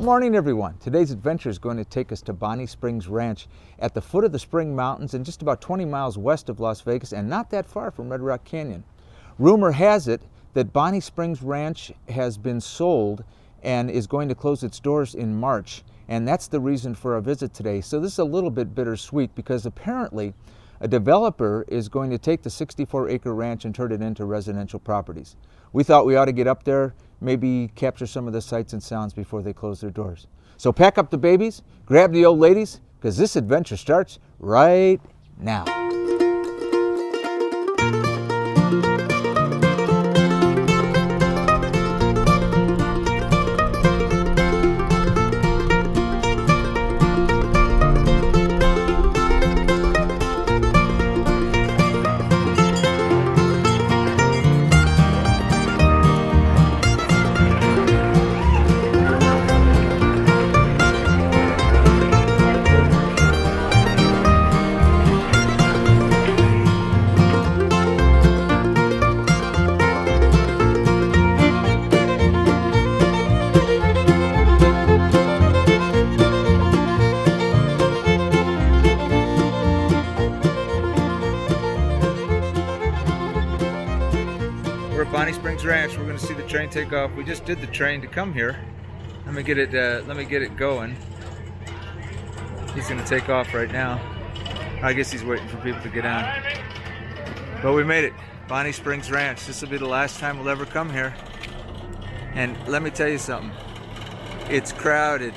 morning, everyone. Today's adventure is going to take us to Bonnie Springs Ranch at the foot of the Spring Mountains and just about 20 miles west of Las Vegas and not that far from Red Rock Canyon. Rumor has it that Bonnie Springs Ranch has been sold and is going to close its doors in March, and that's the reason for our visit today. So this is a little bit bittersweet because apparently a developer is going to take the 64-acre ranch and turn it into residential properties. We thought we ought to get up there, maybe capture some of the sights and sounds before they close their doors. So pack up the babies, grab the old ladies, because this adventure starts right now. We're at Bonnie Springs Ranch. We're going to see the train take off. We just did the train to come here. Let me get it going. He's going to take off right now. I guess he's waiting for people to get on. But we made it. Bonnie Springs Ranch. This will be the last time we'll ever come here. And let me tell you something. It's crowded.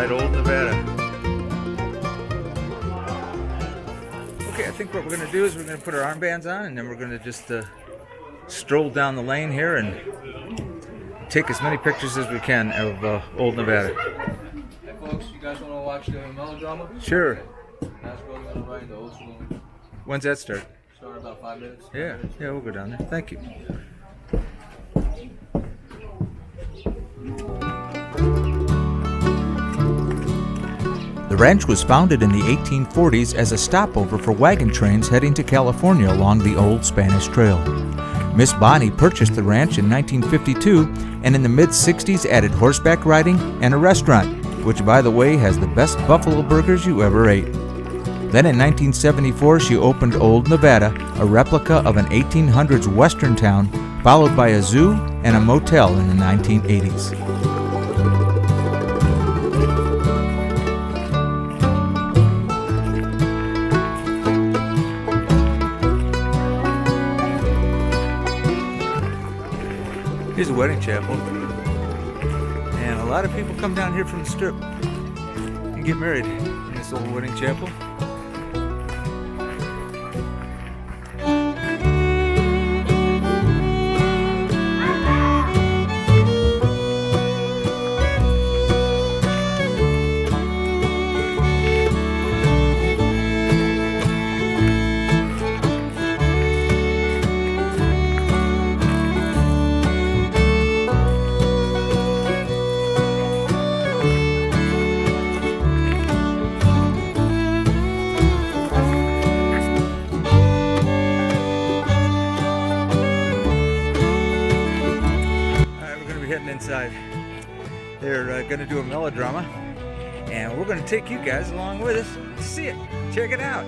Old Nevada. Okay, I think what we're going to do is we're going to put our armbands on and then we're going to just stroll down the lane here and take as many pictures as we can of Old Nevada. Hey folks, you guys want to watch the melodrama? Sure. That's going to ride the old school. When's that start? Start in about 5 minutes. Yeah, we'll go down there. Thank you. The ranch was founded in the 1840s as a stopover for wagon trains heading to California along the old Spanish Trail. Miss Bonnie purchased the ranch in 1952 and in the mid-60s added horseback riding and a restaurant, which by the way has the best buffalo burgers you ever ate. Then in 1974 she opened Old Nevada, a replica of an 1800s western town, followed by a zoo and a motel in the 1980s. Here's a wedding chapel, and a lot of people come down here from the Strip and get married in this old wedding chapel. Inside. They're going to do a melodrama, and we're going to take you guys along with us to see it. Check it out.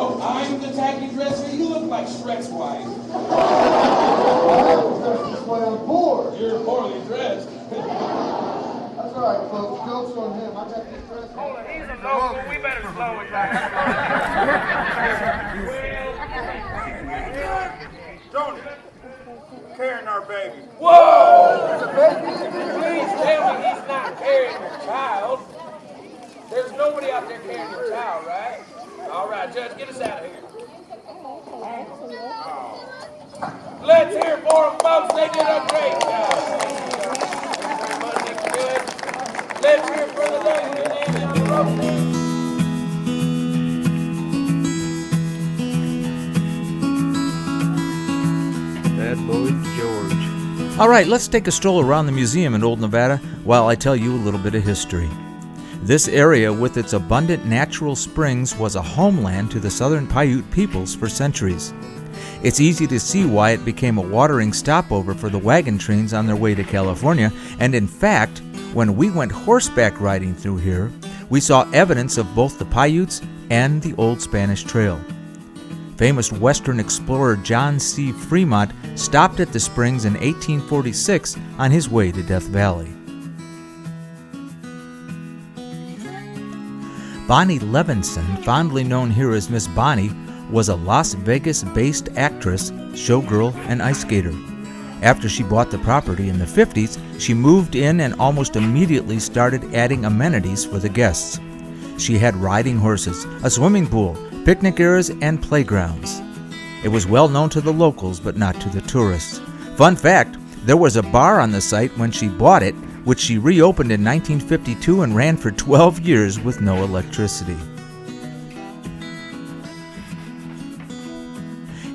Oh, I'm the tacky dresser. You look like Shrek's wife. That's why I'm poor. You're poorly dressed. That's all right, folks. Joke's on him. I got this dress. Hold it, he's a local. We better slow it down. Tony, carrying our baby. Whoa! There's a baby. Please tell me he's not carrying your child. There's nobody out there carrying your child, right? All right, Judge, get us out of here. Let's hear it for them, folks. They did a great job. Thank you very much. Let's hear it for the ladies and on the road. Bad boy George. All right, let's take a stroll around the museum in Old Nevada while I tell you a little bit of history. This area with its abundant natural springs was a homeland to the southern Paiute peoples for centuries. It's easy to see why it became a watering stopover for the wagon trains on their way to California, and in fact, when we went horseback riding through here, we saw evidence of both the Paiutes and the Old Spanish Trail. Famous Western explorer John C. Fremont stopped at the springs in 1846 on his way to Death Valley. Bonnie Levinson, fondly known here as Miss Bonnie, was a Las Vegas-based actress, showgirl, and ice skater. After she bought the property in the 50s, she moved in and almost immediately started adding amenities for the guests. She had riding horses, a swimming pool, picnic areas, and playgrounds. It was well known to the locals, but not to the tourists. Fun fact, there was a bar on the site when she bought it, which she reopened in 1952 and ran for 12 years with no electricity.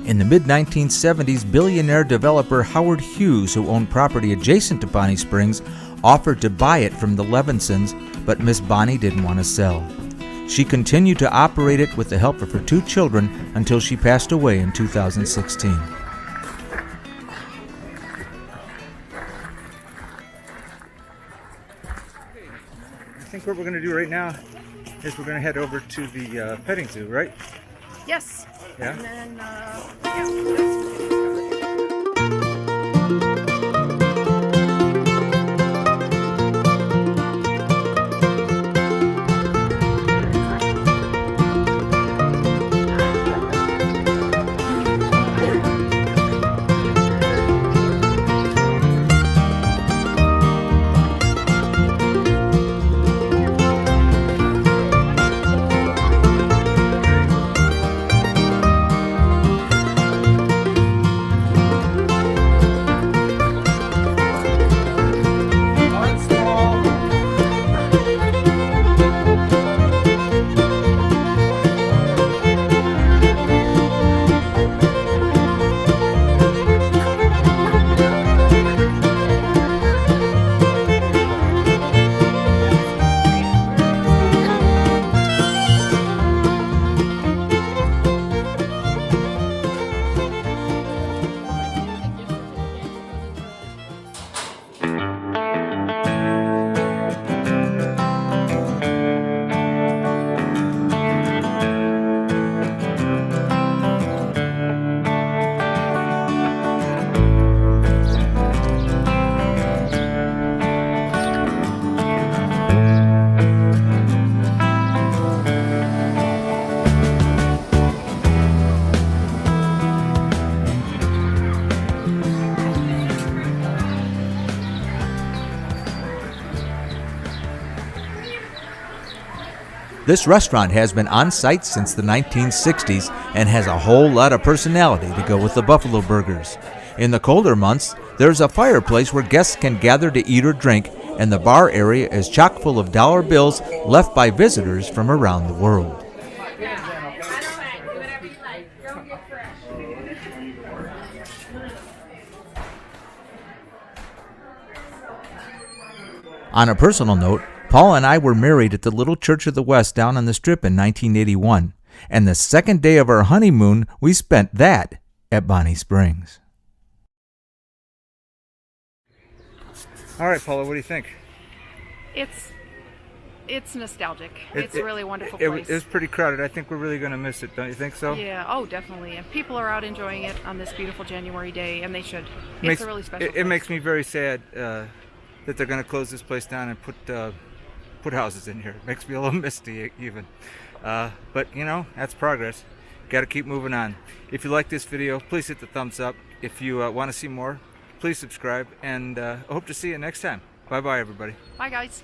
In the mid-1970s, billionaire developer Howard Hughes, who owned property adjacent to Bonnie Springs, offered to buy it from the Levinsons, but Miss Bonnie didn't want to sell. She continued to operate it with the help of her 2 children until she passed away in 2016. I think what we're going to do right now is we're going to head over to the petting zoo, right? Yes. Yeah? And then, This restaurant has been on site since the 1960s and has a whole lot of personality to go with the buffalo burgers. In the colder months, there's a fireplace where guests can gather to eat or drink, and the bar area is chock full of dollar bills left by visitors from around the world. On a personal note, Paula and I were married at the Little Church of the West down on the Strip in 1981, and the second day of our honeymoon, we spent that at Bonnie Springs. All right, Paula, what do you think? It's nostalgic. It's a really wonderful place. It's pretty crowded. I think we're really going to miss it, don't you think so? Yeah, oh, definitely. And people are out enjoying it on this beautiful January day, and they should. It's a really special place. It makes me very sad that they're going to close this place down and put houses in here. It makes me a little misty even. But, you know, that's progress. Got to keep moving on. If you like this video, please hit the thumbs up. If you want to see more, please subscribe. And I hope to see you next time. Bye-bye, everybody. Bye, guys.